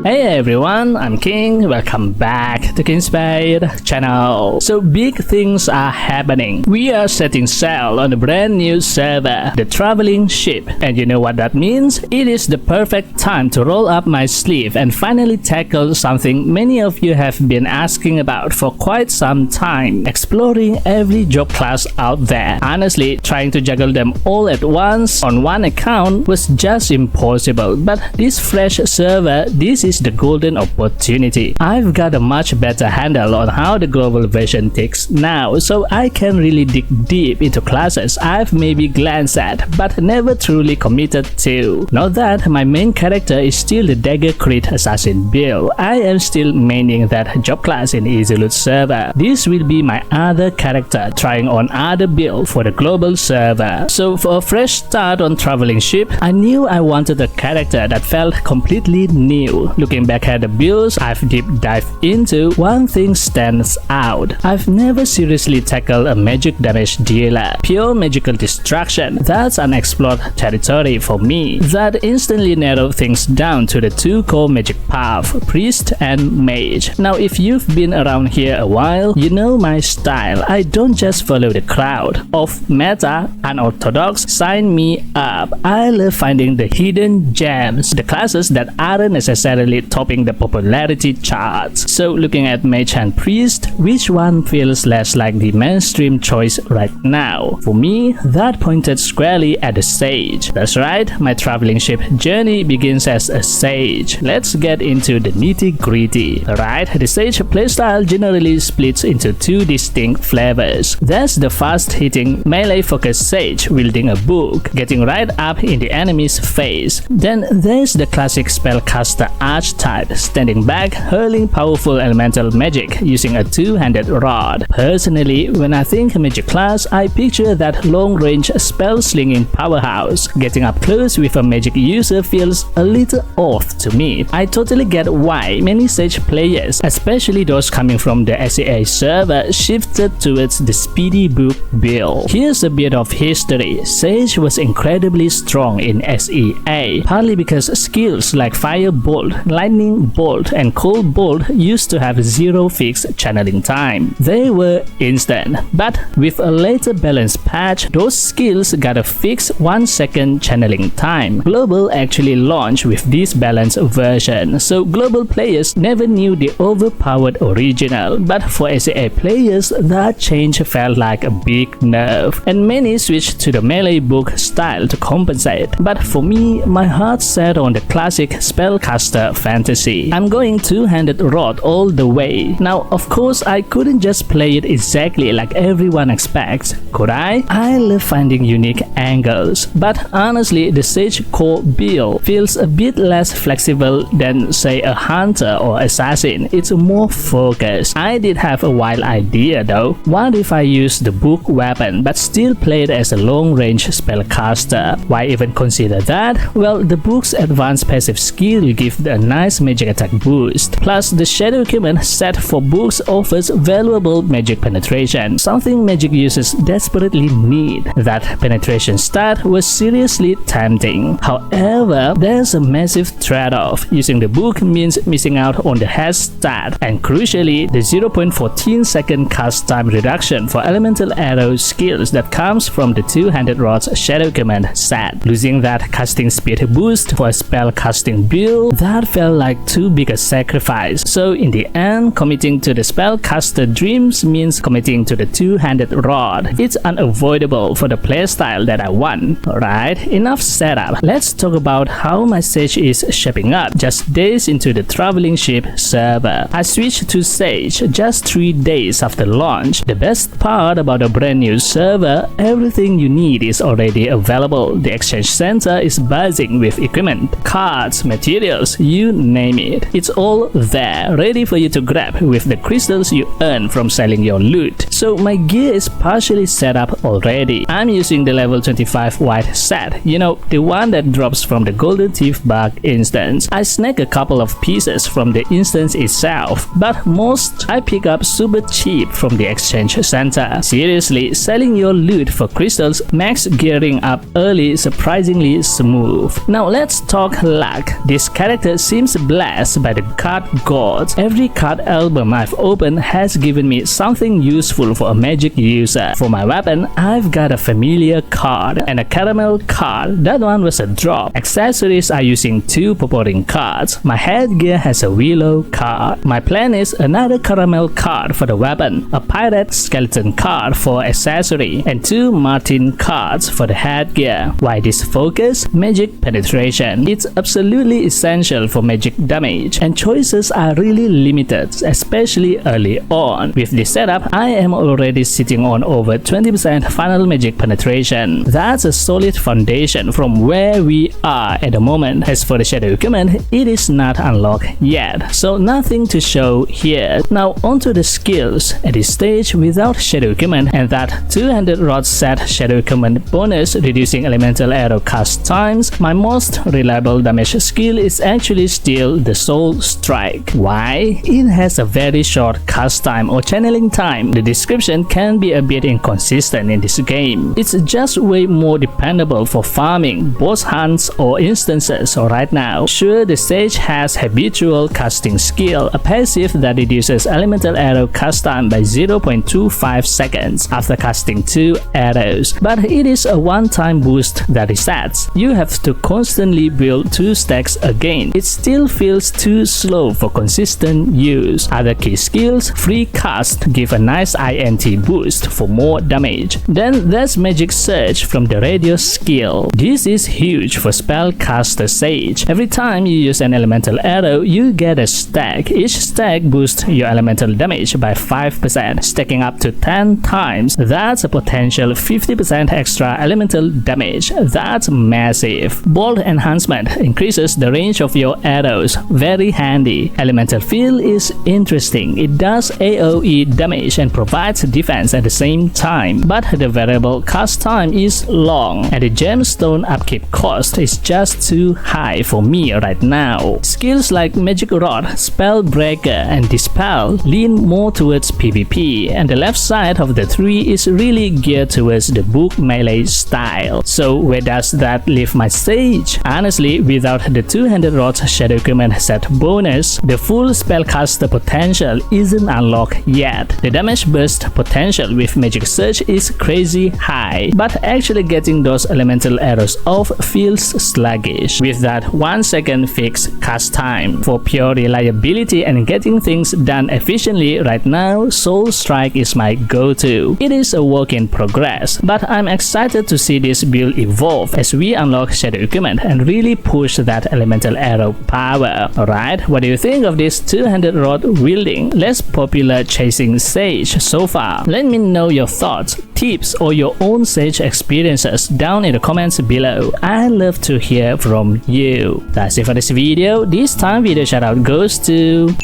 Hey everyone, I'm King. Welcome back to King Spade channel. So big things are happening. We are setting sail on a brand new server, the traveling ship. And you know what that means? It is the perfect time to roll up my sleeve and finally tackle something many of you have been asking about for quite some time. Exploring every job class out there. Honestly, trying to juggle them all at once on one account was just impossible. But this fresh server, this is the golden opportunity. I've got a much better handle on how the global version ticks now, so I can really dig deep into classes I've maybe glanced at but never truly committed to. Not that my main character is still the dagger crit assassin build. I am still maining that job class in Easy Loot server. This will be my other character trying on other build for the global server. So for a fresh start on traveling ship, I knew I wanted a character that felt completely new. Looking back at the builds I've deep dived into, one thing stands out. I've never seriously tackled a magic damage dealer. Pure magical destruction, that's unexplored territory for me. That instantly narrowed things down to the two core magic paths, priest and mage. Now if you've been around here a while, you know my style. I don't just follow the crowd. Off meta, unorthodox, sign me up. I love finding the hidden gems, the classes that aren't necessarily topping the popularity charts. So looking at mage and priest, which one feels less like the mainstream choice right now? For me, that pointed squarely at the sage. That's right, my traveling ship journey begins as a sage. Let's get into the nitty-gritty. Alright, the sage playstyle generally splits into two distinct flavors. There's the fast-hitting melee-focused sage wielding a book, getting right up in the enemy's face. Then there's the classic spellcaster archetype, standing back, hurling powerful elemental magic using a two-handed rod. Personally, when I think magic class, I picture that long-range spell-slinging powerhouse. Getting up close with a magic user feels a little off to me. I totally get why many sage players, especially those coming from the SEA server, shifted towards the speedy book build. Here's a bit of history. Sage was incredibly strong in SEA, partly because skills like Firebolt, Lightning Bolt, and Cold Bolt used to have zero fixed channeling time. They were instant, but with a later balance patch, those skills got a fixed 1 second channeling time. Global actually launched with this balanced version, so global players never knew the overpowered original, but for SEA players, that change felt like a big nerf, and many switched to the melee book style to compensate. But for me, my heart set on the classic spellcaster fantasy. I'm going two-handed rod all the way. Now, of course, I couldn't just play it exactly like everyone expects, could I? I love finding unique angles, but honestly, the sage core build feels a bit less flexible than, say, a hunter or assassin. It's more focused. I did have a wild idea though. What if I use the book weapon but still play it as a long-range spellcaster? Why even consider that? Well, the book's advanced passive skill will give a nice magic attack boost. Plus, the shadow equipment set for books offers valuable magic penetration, something magic users desperately need. That penetration stat was seriously tempting. However, there's a massive trade-off. Using the book means missing out on the hash stat, and crucially, the 0.14 second cast time reduction for elemental arrow skills that comes from the two-handed rod's shadow command set. Losing that casting speed boost for a spell casting build, that felt like too big a sacrifice. So in the end, committing to the spellcaster dreams means committing to the two-handed rod. It's unavoidable for the playstyle that I want. Alright, enough setup. Let's talk about how my sage is shaping up just days into the traveling ship server. I switched to sage just 3 days after launch. The best part about a brand new server, everything you need is already available. The exchange center is buzzing with equipment, cards, materials, you name it. It's all there, ready for you to grab with the crystals you earn from selling your loot. So my gear is partially set up already. I'm using the level 25 white set, you know, the one that drops from the golden thief bug instance. I snag a couple of pieces from the instance itself, but most I pick up super cheap from the exchange center. Seriously, selling your loot for crystals makes gearing up early surprisingly smooth. Now let's talk luck. This character seems blessed by the card gods. Every card album I've opened has given me something useful for a magic user. For my weapon, I've got a familiar card and a caramel card. That one was a drop. Accessories are using 2 purporting cards. My headgear has a willow card. My plan is another caramel card for the weapon, a pirate skeleton card for accessory, and 2 Martin cards for the headgear. Why this focus? Magic penetration. It's absolutely essential for magic damage, and choices are really limited, especially early on. With this setup, I am already sitting on over 20% final magic penetration. That's a solid foundation from where we are at the moment. As for the shadow equipment, it is not unlocked yet, so nothing to show here. Now onto the skills. At this stage, without shadow equipment and that 200 rod set shadow equipment bonus reducing elemental arrow cast times, my most reliable damage skill is actually still the Soul Strike. Why? It has a very short cast time or channeling time. The description can be a bit inconsistent in this game. It's just way more dependable for farming, boss hunts or instances right now. Sure, the sage has habitual casting skill, a passive that reduces elemental arrow cast time by 0.25 seconds after casting 2 arrows, but it is a one-time boost that resets. You have to constantly build 2 stacks again. It still feels too slow for consistent use. Other key skills, free cast give a nice INT boost for more damage. Then there's magic surge from the radio skill. This is huge for spellcaster sage. Every time you use an elemental arrow, you get a stack. Each stack boosts your elemental damage by 5%, stacking up to 10 times. That's a potential 50% extra elemental damage. That's massive. Bolt enhancement increases the range of your arrows. Very handy. Elemental field is interesting. It does AoE damage and provides defense at the same time, but the variable cast time is long and the gemstone upkeep cost is just too high for me right now. Skills like Magic Rod, Spellbreaker and Dispel lean more towards PvP, and the left side of the tree is really geared towards the book melee style. So where does that leave my sage? Honestly, without the 200 rods shadow equipment set bonus, the full spellcaster potential isn't unlocked yet. The damage burst potential with magic surge is crazy high, but actually getting those elemental arrows off feels sluggish with that 1 second fixed cast time. For pure reliability and getting things done efficiently right now, Soul Strike is my go-to. It is a work in progress, but I'm excited to see this build evolve as we unlock shadow equipment and really push that elemental arrow power. Alright, what do you think of this 200 rod wielding, less popular chasing sage so far? Let me know your thoughts, tips or your own sage experiences down in the comments below. I love to hear from you. That's it for this video. This time video shoutout goes to...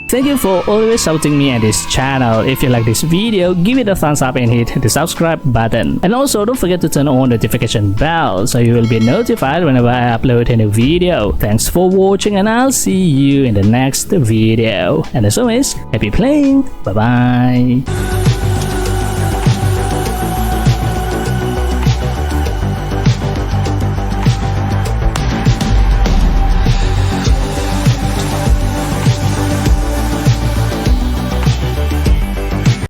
Thank you for always supporting me and this channel. If you like this video, give it a thumbs up and hit the subscribe button. And also don't forget to turn on the notification bell so you will be notified whenever I upload a new video. Thanks for watching and I'll see you in the next video. And as always, happy playing. Bye bye.